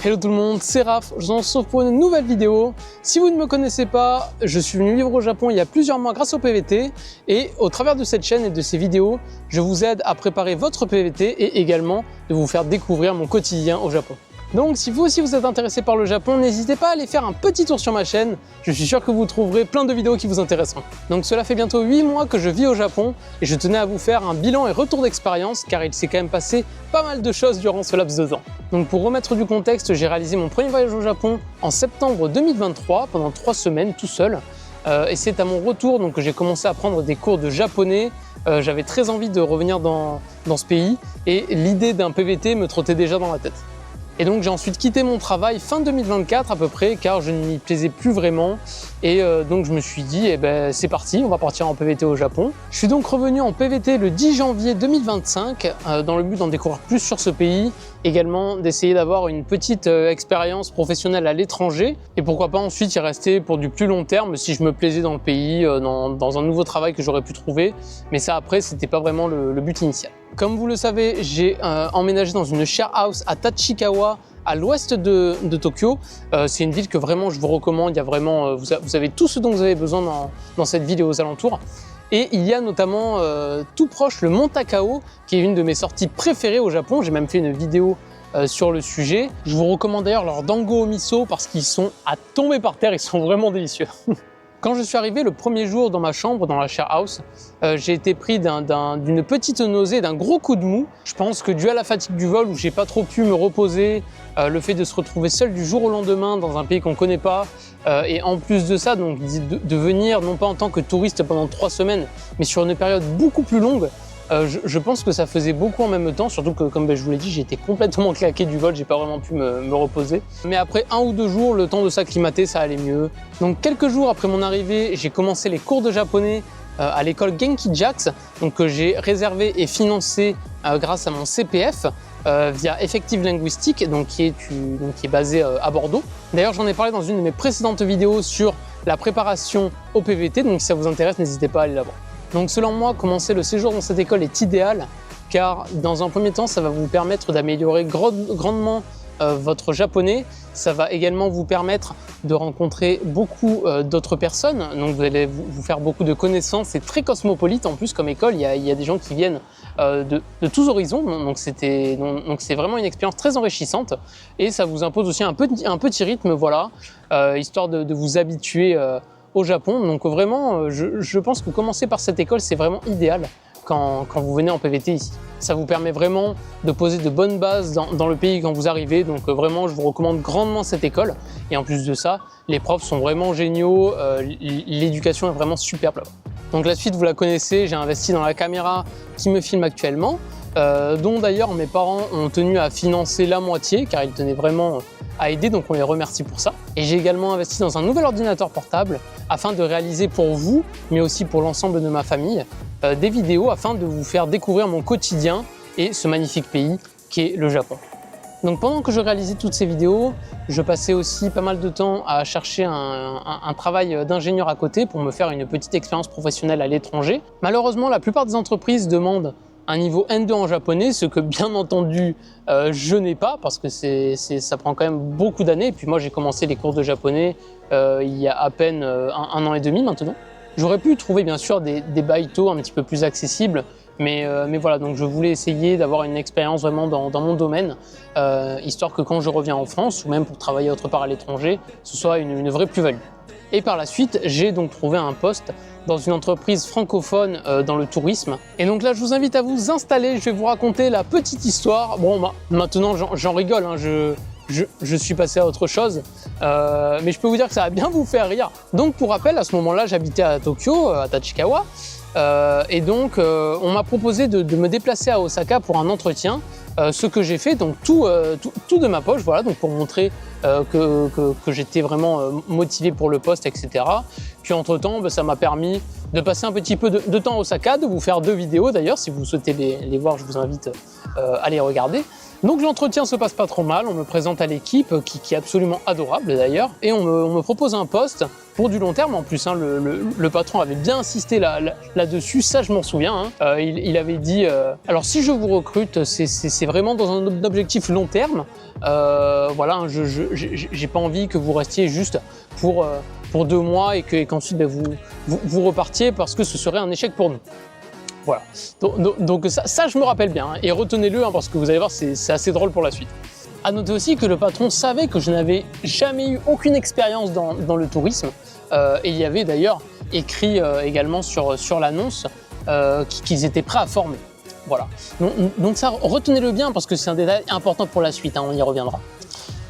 Hello tout le monde, c'est Raph, je vous retrouve pour une nouvelle vidéo. Si vous ne me connaissez pas, je suis venu vivre au Japon il y a plusieurs mois grâce au PVT et au travers de cette chaîne et de ces vidéos, je vous aide à préparer votre PVT et également de vous faire découvrir mon quotidien au Japon. Donc si vous aussi vous êtes intéressé par le Japon, n'hésitez pas à aller faire un petit tour sur ma chaîne, je suis sûr que vous trouverez plein de vidéos qui vous intéresseront. Donc cela fait bientôt 8 mois que je vis au Japon et je tenais à vous faire un bilan et retour d'expérience car il s'est quand même passé pas mal de choses durant ce laps de temps. Donc pour remettre du contexte, j'ai réalisé mon premier voyage au Japon en septembre 2023 pendant 3 semaines tout seul. Et c'est à mon retour donc, que j'ai commencé à prendre des cours de japonais. J'avais très envie de revenir dans ce pays et l'idée d'un PVT me trottait déjà dans la tête. Et donc j'ai ensuite quitté mon travail fin 2024 à peu près car je ne m'y plaisais plus vraiment et donc je me suis dit eh ben, c'est parti, on va partir en PVT au Japon. Je suis donc revenu en PVT le 10 janvier 2025 dans le but d'en découvrir plus sur ce pays, également d'essayer d'avoir une petite expérience professionnelle à l'étranger et pourquoi pas ensuite y rester pour du plus long terme si je me plaisais dans le pays, dans un nouveau travail que j'aurais pu trouver, mais ça après c'était pas vraiment le but initial. Comme vous le savez, j'ai emménagé dans une share house à Tachikawa, à l'ouest de Tokyo. C'est une ville que vraiment je vous recommande. Il y a vraiment, vous avez tout ce dont vous avez besoin dans cette ville et aux alentours. Et il y a notamment tout proche le mont Takao, qui est une de mes sorties préférées au Japon. J'ai même fait une vidéo sur le sujet. Je vous recommande d'ailleurs leurs dango au miso parce qu'ils sont à tomber par terre, ils sont vraiment délicieux. Quand je suis arrivé le premier jour dans ma chambre, dans la share house, j'ai été pris d'une petite nausée, d'un gros coup de mou. Je pense que dû à la fatigue du vol où j'ai pas trop pu me reposer, le fait de se retrouver seul du jour au lendemain dans un pays qu'on connaît pas, et en plus de ça, donc de venir non pas en tant que touriste pendant 3 semaines, mais sur une période beaucoup plus longue, je pense que ça faisait beaucoup en même temps, surtout que comme je vous l'ai dit, j'ai été complètement claqué du vol, j'ai pas vraiment pu me reposer. Mais après 1 ou 2 jours, le temps de s'acclimater, ça allait mieux. Donc quelques jours après mon arrivée, j'ai commencé les cours de japonais à l'école Genki Jax, donc que j'ai réservé et financé grâce à mon CPF via Effective Linguistique, donc qui est basé à Bordeaux. D'ailleurs, j'en ai parlé dans une de mes précédentes vidéos sur la préparation au PVT, donc si ça vous intéresse, n'hésitez pas à aller la voir. Donc selon moi, commencer le séjour dans cette école est idéal car dans un premier temps, ça va vous permettre d'améliorer grandement votre japonais. Ça va également vous permettre de rencontrer beaucoup d'autres personnes. Donc vous allez vous faire beaucoup de connaissances. C'est très cosmopolite en plus comme école. Il y a des gens qui viennent de tous horizons. Donc c'est vraiment une expérience très enrichissante. Et ça vous impose aussi un petit rythme, voilà, histoire de vous habituer au Japon. Donc vraiment, je pense que commencer par cette école, c'est vraiment idéal quand vous venez en PVT ici. Ça vous permet vraiment de poser de bonnes bases dans le pays quand vous arrivez. Donc vraiment, je vous recommande grandement cette école. Et en plus de ça, les profs sont vraiment géniaux. L'éducation est vraiment superbe là-bas. Donc la suite, vous la connaissez. J'ai investi dans la caméra qui me filme actuellement, dont d'ailleurs mes parents ont tenu à financer la moitié car ils tenaient vraiment à aider, donc on les remercie pour ça. Et j'ai également investi dans un nouvel ordinateur portable afin de réaliser pour vous, mais aussi pour l'ensemble de ma famille, des vidéos afin de vous faire découvrir mon quotidien et ce magnifique pays qui est le Japon. Donc pendant que je réalisais toutes ces vidéos, je passais aussi pas mal de temps à chercher un travail d'ingénieur à côté pour me faire une petite expérience professionnelle à l'étranger. Malheureusement, la plupart des entreprises demandent un niveau N2 en japonais, ce que bien entendu je n'ai pas parce que ça prend quand même beaucoup d'années. Et puis moi j'ai commencé les cours de japonais il y a à peine 1 an et demi maintenant. J'aurais pu trouver bien sûr des baito un petit peu plus accessibles, mais voilà, donc je voulais essayer d'avoir une expérience vraiment dans mon domaine, histoire que quand je reviens en France ou même pour travailler autre part à l'étranger, ce soit une vraie plus-value. Et par la suite, j'ai donc trouvé un poste dans une entreprise francophone dans le tourisme. Et donc là, je vous invite à vous installer, je vais vous raconter la petite histoire. Bon, maintenant j'en rigole, hein, je suis passé à autre chose, mais je peux vous dire que ça va bien vous faire rire. Donc pour rappel, à ce moment-là, j'habitais à Tokyo, à Tachikawa, et donc on m'a proposé de me déplacer à Osaka pour un entretien, ce que j'ai fait, donc tout de ma poche, voilà, donc pour montrer que j'étais vraiment motivé pour le poste, etc. Puis entre-temps, ça m'a permis de passer un petit peu de temps à Osaka, de vous faire 2 vidéos d'ailleurs, si vous souhaitez les voir, je vous invite à les regarder. Donc l'entretien se passe pas trop mal, on me présente à l'équipe qui est absolument adorable d'ailleurs, et on me propose un poste pour du long terme en plus. Hein, le patron avait bien insisté là-dessus, ça je m'en souviens. Hein. Il avait dit alors si je vous recrute, c'est vraiment dans un objectif long terme. Voilà, hein, j'ai pas envie que vous restiez juste pour 2 mois et qu'ensuite vous repartiez parce que ce serait un échec pour nous. Voilà, donc ça je me rappelle bien, hein. Et retenez-le hein, parce que vous allez voir, c'est assez drôle pour la suite. À noter aussi que le patron savait que je n'avais jamais eu aucune expérience dans le tourisme, et il y avait d'ailleurs écrit également sur l'annonce qu'ils étaient prêts à former. Voilà, donc ça retenez-le bien parce que c'est un détail important pour la suite, hein, on y reviendra.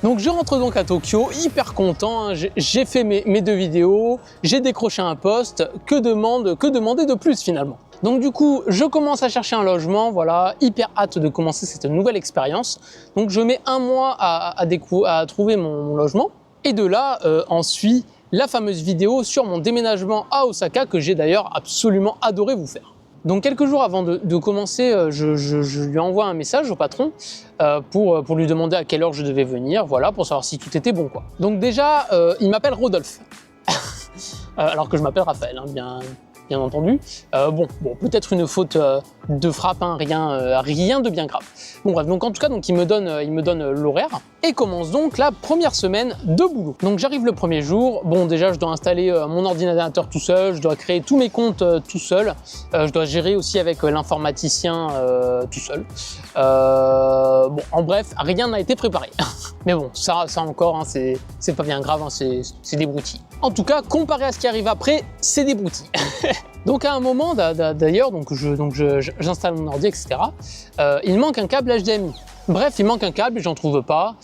Donc je rentre donc à Tokyo, hyper content, hein, j'ai fait mes 2 vidéos, j'ai décroché un poste, que demander de plus finalement? Donc du coup, je commence à chercher un logement, voilà, hyper hâte de commencer cette nouvelle expérience. Donc je mets 1 mois à trouver mon logement. Et de là, ensuite, la fameuse vidéo sur mon déménagement à Osaka que j'ai d'ailleurs absolument adoré vous faire. Donc quelques jours avant de commencer, je lui envoie un message au patron pour lui demander à quelle heure je devais venir, voilà, pour savoir si tout était bon, quoi. Donc déjà, il m'appelle Rodolphe, alors que je m'appelle Raphaël, hein, bien entendu. Bon, peut-être une faute de frappe, hein, rien de bien grave. Bon bref, donc en tout cas, donc, il me donne l'horaire et commence donc la première semaine de boulot. Donc j'arrive le premier jour, bon déjà je dois installer mon ordinateur tout seul, je dois créer tous mes comptes tout seul, je dois gérer aussi avec l'informaticien tout seul. Bon, en bref, rien n'a été préparé. Mais bon, ça encore, hein, c'est pas bien grave, hein, c'est des broutilles. En tout cas, comparé à ce qui arrive après, c'est des broutilles. Donc à un moment d'ailleurs, j'installe mon ordi, etc. Il manque un câble HDMI. Bref, il manque un câble, j'en trouve pas.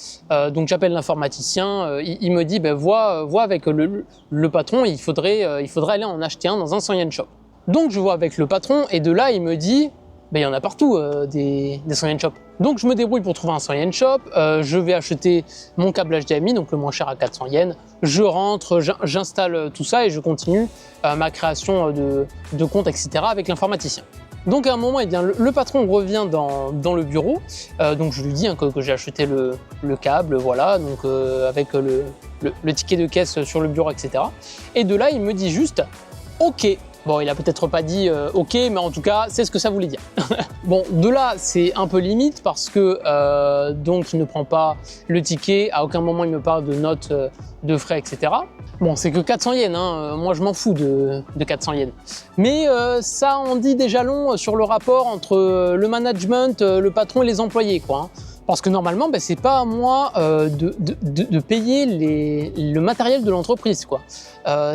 Donc j'appelle l'informaticien, il me dit vois avec le patron, il faudrait aller en acheter un dans un 100 yen shop. Donc je vois avec le patron et de là il me dit il y en a partout des 100 yen shop. Donc je me débrouille pour trouver un 100 yen shop, je vais acheter mon câble HDMI, donc le moins cher à 400 yens, je rentre, j'installe tout ça et je continue ma création de compte, etc. avec l'informaticien. Donc à un moment, eh bien, le patron revient dans le bureau, donc je lui dis hein, que j'ai acheté le câble, voilà, donc avec le ticket de caisse sur le bureau, etc. Et de là, il me dit juste « OK ». Bon, il a peut-être pas dit OK, mais en tout cas, c'est ce que ça voulait dire. Bon, de là, c'est un peu limite parce que donc il ne prend pas le ticket, à aucun moment il me parle de notes de frais, etc. Bon, c'est que 400 yens, hein, moi je m'en fous de 400 yens. Mais ça en dit déjà long sur le rapport entre le management, le patron et les employés, quoi. Hein. Parce que normalement, c'est pas à moi de payer le matériel de l'entreprise, quoi.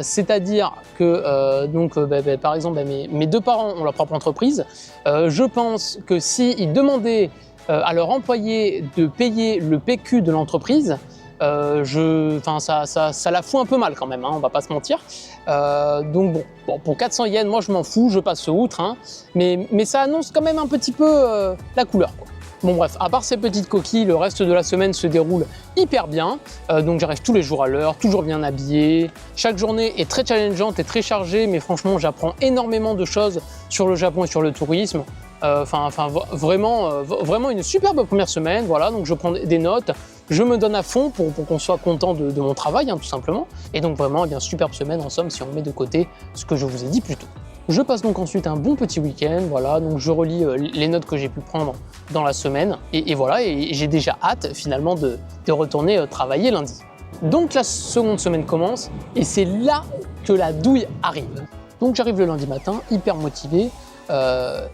C'est-à-dire que, par exemple, mes 2 parents ont leur propre entreprise. Je pense que s'ils demandaient à leur employé de payer le PQ de l'entreprise, ça la fout un peu mal quand même, hein, on va pas se mentir. Donc bon, pour 400 yens, moi je m'en fous, je passe outre, hein, mais ça annonce quand même un petit peu la couleur, quoi. Bon bref, à part ces petites coquilles, le reste de la semaine se déroule hyper bien. Donc j'arrive tous les jours à l'heure, toujours bien habillé. Chaque journée est très challengeante et très chargée, mais franchement j'apprends énormément de choses sur le Japon et sur le tourisme. Vraiment une superbe première semaine. Voilà, donc je prends des notes, je me donne à fond pour qu'on soit content de mon travail, hein, tout simplement. Et donc vraiment, eh bien, superbe semaine en somme si on met de côté ce que je vous ai dit plus tôt. Je passe donc ensuite un bon petit week-end, voilà, donc je relis les notes que j'ai pu prendre dans la semaine, et voilà, et j'ai déjà hâte finalement de retourner travailler lundi. Donc la seconde semaine commence, et c'est là que la douille arrive. Donc j'arrive le lundi matin, hyper motivé,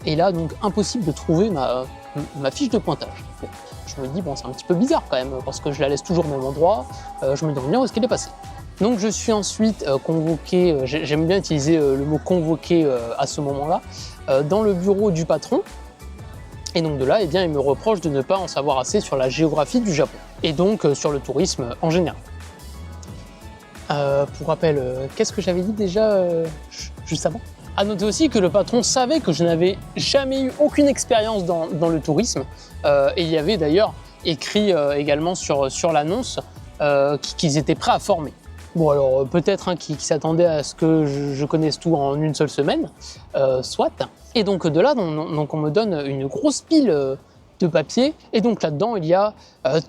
et là donc impossible de trouver ma fiche de pointage. Bon, je me dis, bon, c'est un petit peu bizarre quand même, parce que je la laisse toujours au même endroit, je me demande bien où est-ce qu'elle est passée. Donc je suis ensuite convoqué, j'aime bien utiliser le mot convoqué à ce moment-là, dans le bureau du patron. Et donc de là, eh bien, il me reproche de ne pas en savoir assez sur la géographie du Japon, et donc sur le tourisme en général. Pour rappel, qu'est-ce que j'avais dit déjà juste avant? À noter aussi que le patron savait que je n'avais jamais eu aucune expérience dans le tourisme, et il y avait d'ailleurs écrit également sur l'annonce qu'ils étaient prêts à former. Bon alors peut-être hein, qu'ils s'attendaient à ce que je connaisse tout en une seule semaine, soit. Et donc de là, donc on me donne une grosse pile de papier. Et donc là-dedans, il y a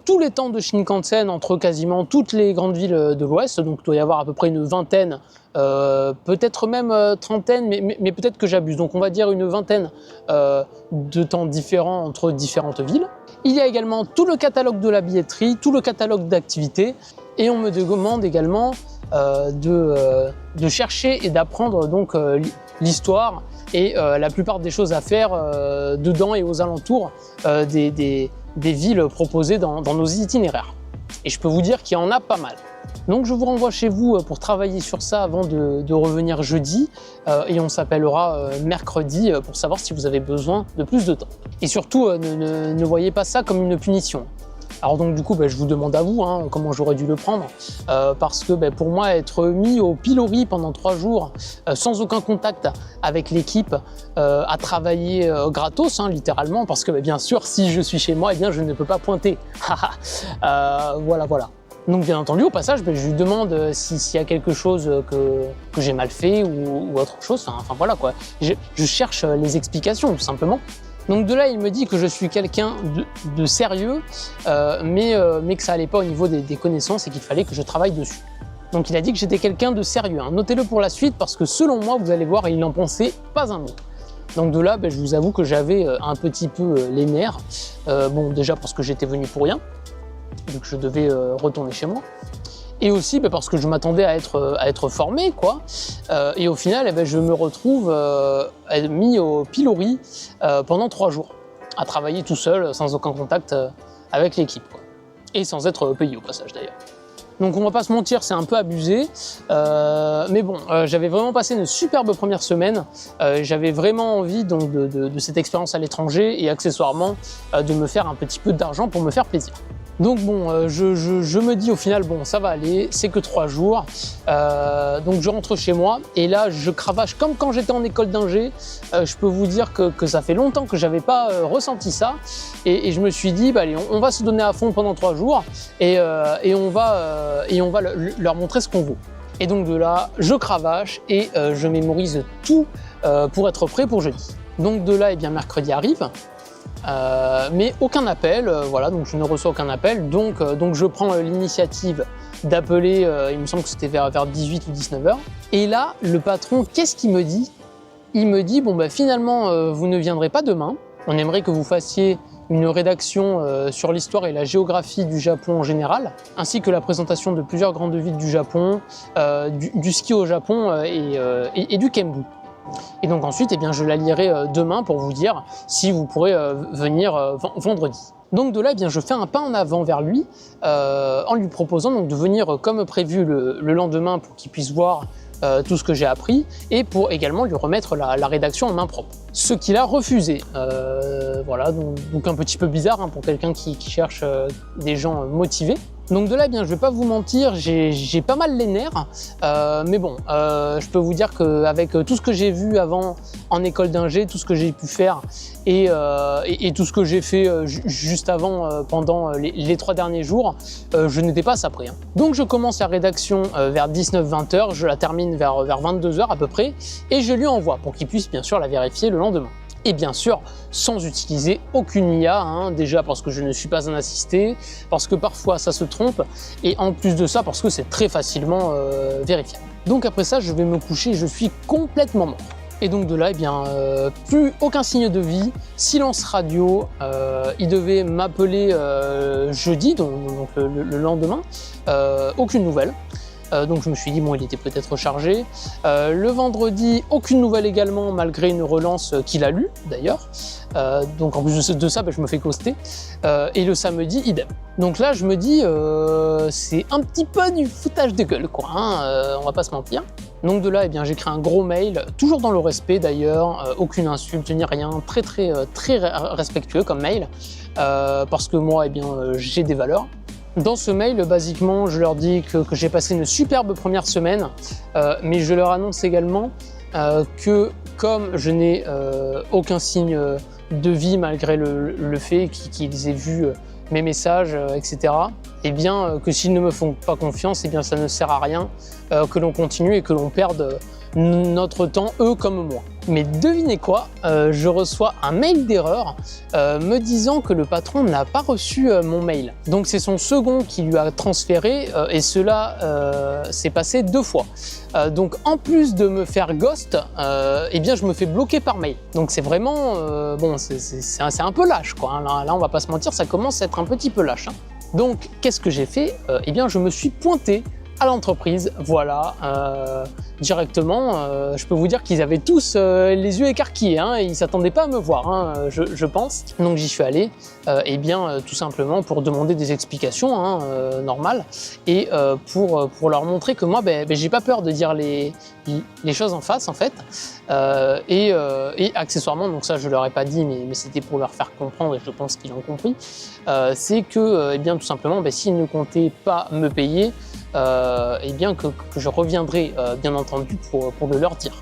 tous les temps de Shinkansen entre quasiment toutes les grandes villes de l'Ouest. Donc il doit y avoir à peu près une vingtaine, peut-être même trentaine, mais peut-être que j'abuse. Donc on va dire une vingtaine de temps différents entre différentes villes. Il y a également tout le catalogue de la billetterie, tout le catalogue d'activités. Et on me demande également de chercher et d'apprendre donc l'histoire et la plupart des choses à faire dedans et aux alentours des villes proposées dans nos itinéraires. Et je peux vous dire qu'il y en a pas mal. Donc je vous renvoie chez vous pour travailler sur ça avant de revenir jeudi et on s'appellera mercredi pour savoir si vous avez besoin de plus de temps. Et surtout, ne voyez pas ça comme une punition. Alors donc du coup, je vous demande à vous comment j'aurais dû le prendre, parce que pour moi, être mis au pilori pendant 3 jours, sans aucun contact avec l'équipe, à travailler gratos, littéralement, parce que bien sûr, si je suis chez moi, eh bien, je ne peux pas pointer. Voilà. Donc bien entendu, au passage, je lui demande s'il y a quelque chose que j'ai mal fait ou autre chose, enfin voilà quoi. Je cherche les explications, tout simplement. Donc de là, il me dit que je suis quelqu'un de sérieux, mais que ça allait pas au niveau des connaissances et qu'il fallait que je travaille dessus. Donc il a dit que j'étais quelqu'un de sérieux. Notez-le pour la suite parce que selon moi, vous allez voir, il n'en pensait pas un mot. Donc de là, je vous avoue que j'avais un petit peu les nerfs. Bon, déjà parce que j'étais venu pour rien, donc je devais retourner chez moi. Et aussi parce que je m'attendais à être formé, quoi. Et au final, je me retrouve mis au pilori pendant 3 jours, à travailler tout seul, sans aucun contact avec l'équipe, quoi. Et sans être payé au passage d'ailleurs. Donc on va pas se mentir, c'est un peu abusé, mais bon, j'avais vraiment passé une superbe première semaine, j'avais vraiment envie donc de cette expérience à l'étranger et accessoirement de me faire un petit peu d'argent pour me faire plaisir. Donc bon, je me dis au final, bon ça va aller, c'est que 3 jours, donc je rentre chez moi et là je cravache comme quand j'étais en école d'ingé. Je peux vous dire que ça fait longtemps que j'avais pas ressenti ça et je me suis dit, allez, on va se donner à fond pendant 3 jours et on va leur montrer ce qu'on vaut. Et donc de là, je cravache et je mémorise tout pour être prêt pour jeudi. Donc de là, mercredi arrive. Mais aucun appel, voilà, donc je ne reçois aucun appel, donc je prends l'initiative d'appeler, il me semble que c'était vers 18 ou 19 heures. Et là, le patron, qu'est-ce qu'il me dit? Il me dit, bon finalement, vous ne viendrez pas demain, on aimerait que vous fassiez une rédaction sur l'histoire et la géographie du Japon en général, ainsi que la présentation de plusieurs grandes villes du Japon, du ski au Japon et du Kembu. Et donc ensuite, je la lirai demain pour vous dire si vous pourrez venir vendredi. Donc de là, je fais un pas en avant vers lui en lui proposant donc de venir comme prévu le lendemain pour qu'il puisse voir tout ce que j'ai appris et pour également lui remettre la rédaction en main propre. Ce qu'il a refusé. Voilà, donc un petit peu bizarre pour quelqu'un qui cherche des gens motivés. Donc de là, je vais pas vous mentir, j'ai pas mal les nerfs, mais bon, je peux vous dire qu'avec tout ce que j'ai vu avant en école d'ingé, tout ce que j'ai pu faire et tout ce que j'ai fait juste avant pendant les 3 derniers jours, je n'étais pas à ça près. Donc je commence la rédaction vers 19-20 heures, je la termine vers 22 heures à peu près, et je lui envoie pour qu'il puisse bien sûr la vérifier le lendemain. Et bien sûr, sans utiliser aucune IA, déjà parce que je ne suis pas un assisté, parce que parfois ça se trompe, et en plus de ça, parce que c'est très facilement vérifiable. Donc après ça, je vais me coucher, je suis complètement mort. Et donc de là, plus aucun signe de vie, silence radio, il devait m'appeler jeudi, donc le lendemain, aucune nouvelle. Donc je me suis dit, bon, il était peut-être chargé. Le vendredi, aucune nouvelle également, malgré une relance qu'il a lue, d'ailleurs. Donc en plus de ça, je me fais ghoster. Et le samedi, idem. Donc là, je me dis, c'est un petit peu du foutage de gueule, quoi. On va pas se mentir. Donc de là, j'écris un gros mail, toujours dans le respect d'ailleurs, aucune insulte ni rien, très respectueux comme mail, parce que moi, j'ai des valeurs. Dans ce mail, basiquement, je leur dis que j'ai passé une superbe première semaine, mais je leur annonce également que comme je n'ai aucun signe de vie malgré le fait qu'ils aient vu mes messages, etc., que s'ils ne me font pas confiance, ça ne sert à rien que l'on continue et que l'on perde notre temps, eux comme moi. Mais devinez quoi, je reçois un mail d'erreur me disant que le patron n'a pas reçu mon mail. Donc c'est son second qui lui a transféré et cela s'est passé 2 fois. Donc en plus de me faire ghost, eh bien je me fais bloquer par mail. Donc c'est vraiment, bon c'est un peu lâche quoi, hein. Là on va pas se mentir, ça commence à être un petit peu lâche, hein. Donc qu'est-ce que j'ai fait? Eh bien je me suis pointé à l'entreprise, voilà, directement. Je peux vous dire qu'ils avaient tous les yeux écarquillés, hein, et ils s'attendaient pas à me voir, hein, je pense. Donc j'y suis allé, et bien tout simplement pour demander des explications, hein, normales, et pour leur montrer que moi, j'ai pas peur de dire les choses en face, en fait, et accessoirement, donc ça je leur ai pas dit, mais c'était pour leur faire comprendre, et je pense qu'ils l'ont compris, c'est que, eh bien tout simplement, s'ils ne comptaient pas me payer, et bien que je reviendrai bien entendu pour le leur dire.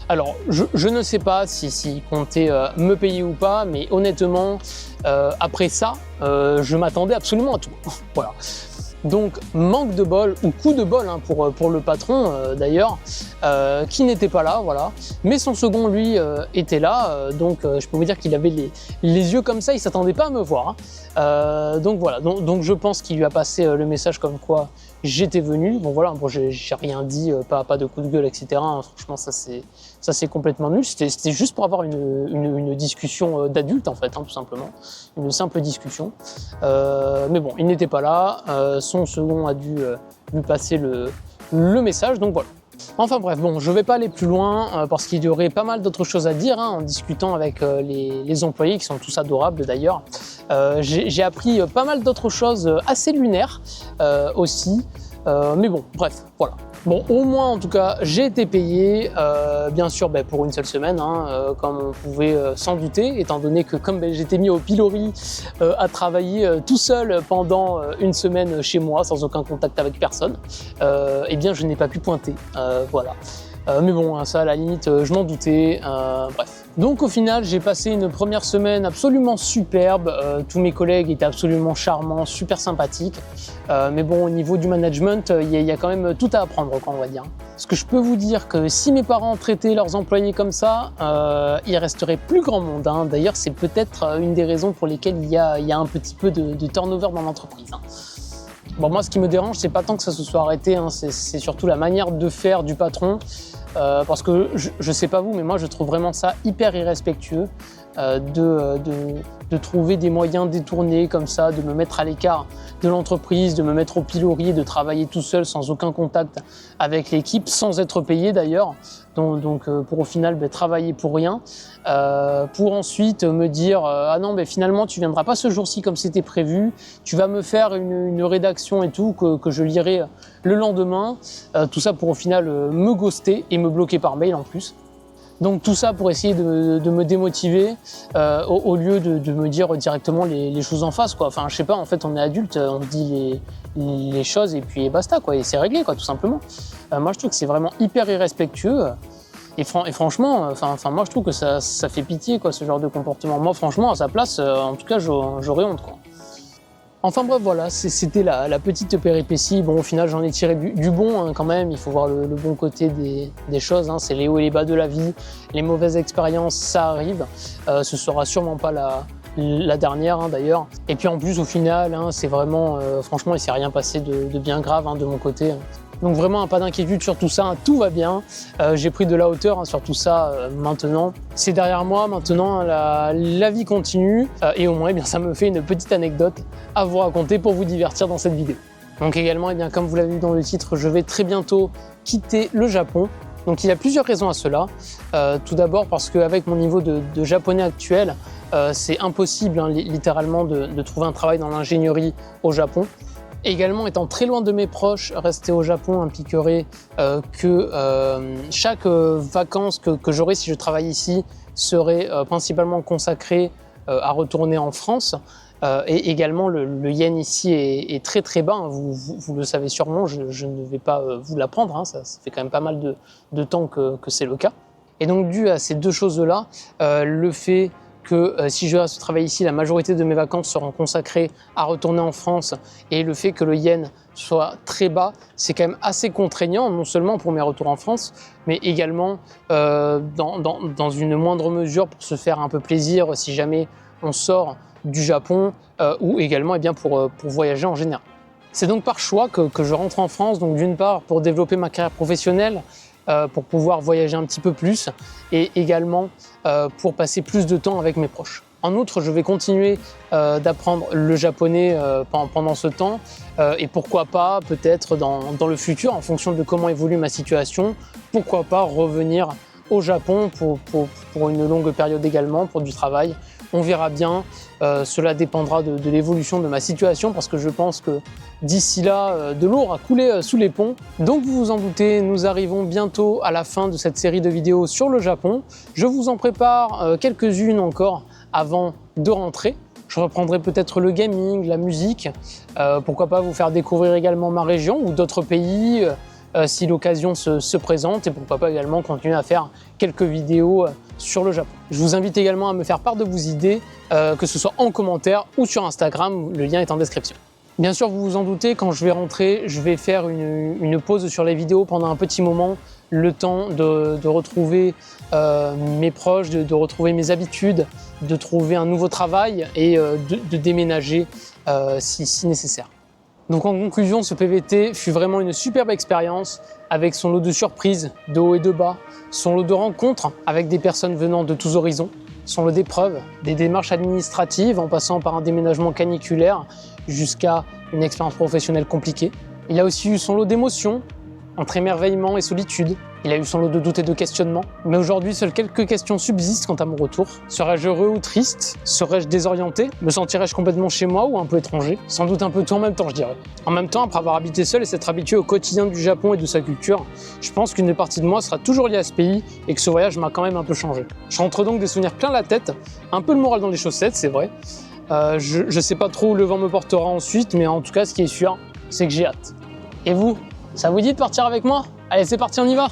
Alors je ne sais pas s'ils comptaient me payer ou pas, mais honnêtement après ça je m'attendais absolument à tout. Voilà. Donc manque de bol ou coup de bol, hein, pour le patron d'ailleurs, qui n'était pas là, voilà. Mais son second lui était là, donc je peux vous dire qu'il avait les yeux comme ça, il s'attendait pas à me voir, hein. Donc voilà, donc je pense qu'il lui a passé le message comme quoi j'étais venu. Bon voilà, bon, j'ai rien dit, pas de coup de gueule, etc. Hein. Franchement ça c'est complètement nul, c'était juste pour avoir une discussion d'adulte en fait, hein, tout simplement, une simple discussion. Mais bon, il n'était pas là, son second a dû lui passer le message, donc voilà. Enfin bref, bon, je vais pas aller plus loin parce qu'il y aurait pas mal d'autres choses à dire, hein, en discutant avec les employés qui sont tous adorables d'ailleurs. J'ai appris pas mal d'autres choses assez lunaires aussi, mais bon, bref, voilà. Bon, au moins en tout cas, j'ai été payé, bien sûr pour une seule semaine, hein, comme on pouvait s'en douter, étant donné que comme j'étais mis au pilori à travailler tout seul pendant une semaine chez moi, sans aucun contact avec personne, eh bien je n'ai pas pu pointer, voilà. Mais bon, ça à la limite, je m'en doutais, bref. Donc au final, j'ai passé une première semaine absolument superbe, tous mes collègues étaient absolument charmants, super sympathiques, mais bon, au niveau du management, il y a quand même tout à apprendre, quoi, on va dire. Parce que je peux vous dire que si mes parents traitaient leurs employés comme ça, il resterait plus grand monde, hein. D'ailleurs, c'est peut-être une des raisons pour lesquelles il y a un petit peu de turnover dans l'entreprise, hein. Bon, moi, ce qui me dérange, c'est pas tant que ça se soit arrêté, hein, c'est surtout la manière de faire du patron. Parce que je sais pas vous, mais moi je trouve vraiment ça hyper irrespectueux de trouver des moyens détournés comme ça, de me mettre à l'écart de l'entreprise, de me mettre au pilori, de travailler tout seul sans aucun contact avec l'équipe, sans être payé d'ailleurs. Donc pour au final travailler pour rien, pour ensuite me dire ah non finalement tu viendras pas ce jour-ci comme c'était prévu, tu vas me faire une rédaction et tout que je lirai le lendemain, tout ça pour au final me ghoster et me bloquer par mail en plus. Donc tout ça pour essayer de me démotiver au lieu de me dire directement les choses en face, quoi. Enfin je sais pas, en fait on est adulte, on dit les choses et puis basta, quoi, et c'est réglé, quoi, tout simplement. Moi je trouve que c'est vraiment hyper irrespectueux et franchement, moi je trouve que ça fait pitié, quoi, ce genre de comportement. Moi franchement à sa place, en tout cas j'aurais honte, quoi. Enfin bref, voilà, c'était la petite péripétie. Bon, au final, j'en ai tiré du bon, hein, quand même. Il faut voir le bon côté des choses, hein. C'est les hauts et les bas de la vie. Les mauvaises expériences, ça arrive. Ce sera sûrement pas la dernière, hein, d'ailleurs. Et puis en plus, au final, hein, c'est vraiment... franchement, il s'est rien passé de bien grave, hein, de mon côté, hein. Donc vraiment, pas d'inquiétude sur tout ça, hein, tout va bien. J'ai pris de la hauteur, hein, sur tout ça maintenant. C'est derrière moi maintenant, hein, la vie continue et au moins bien, ça me fait une petite anecdote à vous raconter pour vous divertir dans cette vidéo. Donc également, bien, comme vous l'avez vu dans le titre, je vais très bientôt quitter le Japon. Donc il y a plusieurs raisons à cela. Tout d'abord parce qu'avec mon niveau de japonais actuel, c'est impossible, hein, littéralement de trouver un travail dans l'ingénierie au Japon. Également, étant très loin de mes proches, rester au Japon impliquerait que chaque vacances que j'aurai si je travaille ici serait principalement consacrée à retourner en France. Et également, le yen ici est très très bas, hein. Vous le savez sûrement, je ne vais pas vous l'apprendre, hein. Ça fait quand même pas mal de temps que c'est le cas. Et donc, dû à ces deux choses-là, le fait que si je reste travailler ici, la majorité de mes vacances seront consacrées à retourner en France, et le fait que le yen soit très bas, c'est quand même assez contraignant, non seulement pour mes retours en France, mais également dans une moindre mesure pour se faire un peu plaisir si jamais on sort du Japon, ou également pour voyager en général. C'est donc par choix que je rentre en France, donc d'une part pour développer ma carrière professionnelle, pour pouvoir voyager un petit peu plus, et également pour passer plus de temps avec mes proches. En outre, je vais continuer d'apprendre le japonais pendant ce temps, et pourquoi pas, peut-être dans le futur, en fonction de comment évolue ma situation, pourquoi pas revenir au Japon pour une longue période également, pour du travail. On verra bien, cela dépendra de l'évolution de ma situation, parce que je pense que d'ici là, de l'eau aura coulé sous les ponts. Donc vous vous en doutez, nous arrivons bientôt à la fin de cette série de vidéos sur le Japon. Je vous en prépare quelques-unes encore avant de rentrer. Je reprendrai peut-être le gaming, la musique, pourquoi pas vous faire découvrir également ma région ou d'autres pays, si l'occasion se présente, et pourquoi pas également continuer à faire quelques vidéos sur le Japon. Je vous invite également à me faire part de vos idées, que ce soit en commentaire ou sur Instagram, le lien est en description. Bien sûr, vous vous en doutez, quand je vais rentrer, je vais faire une pause sur les vidéos pendant un petit moment, le temps de retrouver mes proches, de retrouver mes habitudes, de trouver un nouveau travail et de déménager si nécessaire. Donc en conclusion, ce PVT fut vraiment une superbe expérience, avec son lot de surprises, de haut et de bas, son lot de rencontres avec des personnes venant de tous horizons, son lot d'épreuves, des démarches administratives en passant par un déménagement caniculaire jusqu'à une expérience professionnelle compliquée. Il a aussi eu son lot d'émotions, entre émerveillement et solitude. Il a eu son lot de doutes et de questionnements. Mais aujourd'hui, seules quelques questions subsistent quant à mon retour. Serais-je heureux ou triste? Serais-je désorienté? Me sentirais-je complètement chez moi ou un peu étranger? Sans doute un peu tout en même temps, je dirais. En même temps, après avoir habité seul et s'être habitué au quotidien du Japon et de sa culture, je pense qu'une partie de moi sera toujours liée à ce pays et que ce voyage m'a quand même un peu changé. Je rentre donc des souvenirs plein la tête, un peu le moral dans les chaussettes, c'est vrai. Je sais pas trop où le vent me portera ensuite, mais en tout cas, ce qui est sûr, c'est que j'ai hâte. Et vous, ça vous dit de partir avec moi? Allez, c'est parti, on y va!